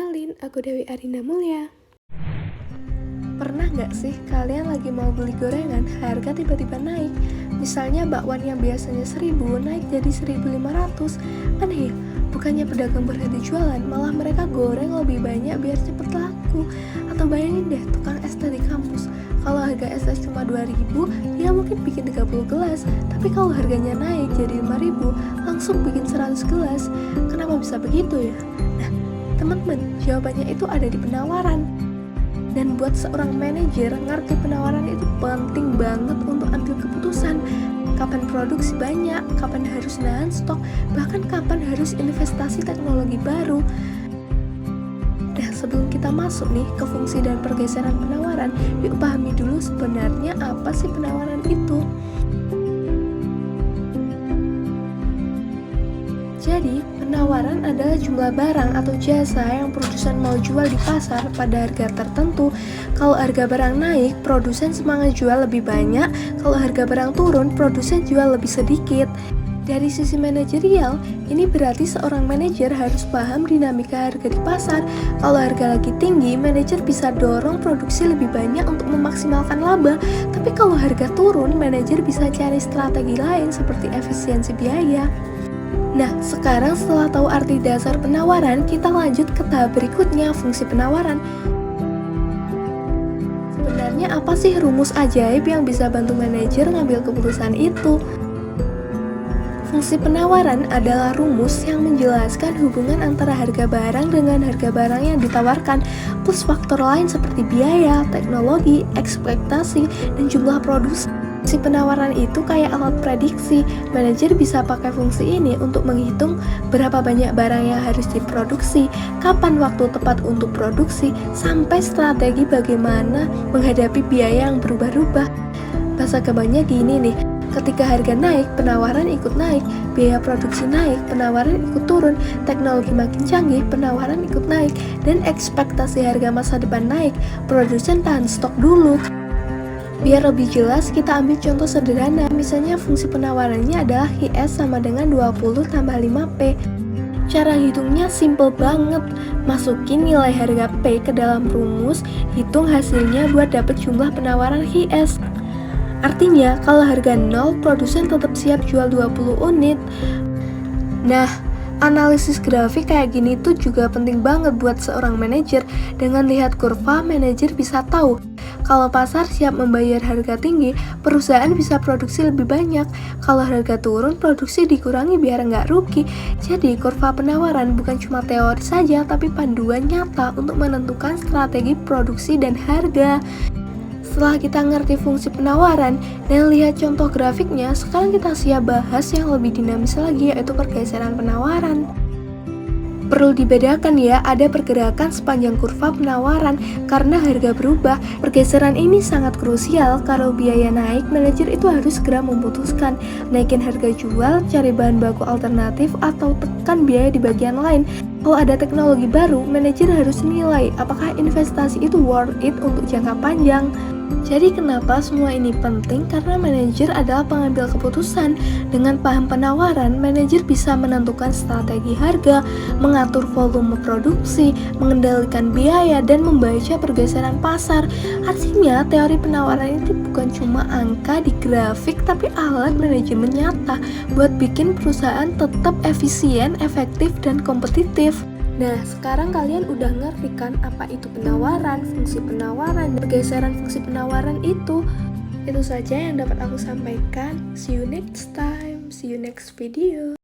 Kenalin, aku Dewi Arina Mulya. Pernah nggak sih kalian lagi mau beli gorengan, harga tiba-tiba naik? Misalnya bakwan yang biasanya 1.000 naik jadi 1.500. Aneh ya, bukannya pedagang berhenti jualan, malah mereka goreng lebih banyak biar cepet laku. Atau bayangin deh tukang es teh di kampus, kalau harga es cuma 2.000, dia mungkin bikin 30 gelas. Tapi kalau harganya naik jadi 5.000, langsung bikin 100 gelas. Kenapa bisa begitu ya? Nah, teman-teman, jawabannya itu ada di penawaran. Dan buat seorang manajer, ngerti penawaran itu penting banget untuk ambil keputusan. Kapan produksi banyak, kapan harus nahan stok, bahkan kapan harus investasi teknologi baru. Nah, sebelum kita masuk nih ke fungsi dan pergeseran penawaran, yuk pahami dulu sebenarnya apa sih penawaran itu. Jadi, penawaran adalah jumlah barang atau jasa yang produsen mau jual di pasar pada harga tertentu. Kalau harga barang naik, produsen semangat jual lebih banyak. Kalau harga barang turun, produsen jual lebih sedikit. Dari sisi manajerial, ini berarti seorang manajer harus paham dinamika harga di pasar. Kalau harga lagi tinggi, manajer bisa dorong produksi lebih banyak untuk memaksimalkan laba. Tapi kalau harga turun, manajer bisa cari strategi lain seperti efisiensi biaya. Nah, sekarang setelah tahu arti dasar penawaran, kita lanjut ke tahap berikutnya, fungsi penawaran. Sebenarnya apa sih rumus ajaib yang bisa bantu manajer ngambil keputusan itu? Fungsi penawaran adalah rumus yang menjelaskan hubungan antara harga barang dengan harga barang yang ditawarkan, plus faktor lain seperti biaya, teknologi, ekspektasi, dan jumlah produksi. Fungsi penawaran itu kayak alat prediksi. Manajer bisa pakai fungsi ini untuk menghitung berapa banyak barang yang harus diproduksi, kapan waktu tepat untuk produksi, sampai strategi bagaimana menghadapi biaya yang berubah-ubah. Bahasa gampangnya gini nih, ketika harga naik, penawaran ikut naik, biaya produksi naik, penawaran ikut turun, teknologi makin canggih, penawaran ikut naik, dan ekspektasi harga masa depan naik, produsen tahan stok dulu. Biar lebih jelas, kita ambil contoh sederhana. Misalnya fungsi penawarannya adalah HIS sama dengan 20 tambah 5P. Cara hitungnya simple banget. Masukin nilai harga P ke dalam rumus, hitung hasilnya buat dapet jumlah penawaran HIS. Artinya, kalau harga 0, produsen tetap siap jual 20 unit. Nah, analisis grafik kayak gini tuh juga penting banget buat seorang manajer. Dengan lihat kurva, manajer bisa tahu kalau pasar siap membayar harga tinggi, perusahaan bisa produksi lebih banyak. Kalau harga turun, produksi dikurangi biar nggak rugi. Jadi, kurva penawaran bukan cuma teori saja, tapi panduan nyata untuk menentukan strategi produksi dan harga. Setelah kita ngerti fungsi penawaran dan lihat contoh grafiknya, sekarang kita siap bahas yang lebih dinamis lagi, yaitu pergeseran penawaran. Perlu dibedakan ya, ada pergerakan sepanjang kurva penawaran karena harga berubah. Pergeseran ini sangat krusial. Kalau biaya naik, manajer itu harus segera memutuskan naikin harga jual, cari bahan baku alternatif, atau tekan biaya di bagian lain. Kalau ada teknologi baru, manajer harus nilai apakah investasi itu worth it untuk jangka panjang. Jadi kenapa semua ini penting? Karena manajer adalah pengambil keputusan. Dengan paham penawaran, manajer bisa menentukan strategi harga, mengatur volume produksi, mengendalikan biaya, dan membaca pergeseran pasar. Artinya, teori penawaran itu bukan cuma angka di grafik, tapi alat manajemen nyata buat bikin perusahaan tetap efisien, efektif, dan kompetitif. Nah, sekarang kalian udah ngerti kan apa itu penawaran, fungsi penawaran, pergeseran fungsi penawaran itu. Itu saja yang dapat aku sampaikan. See you next time, see you next video.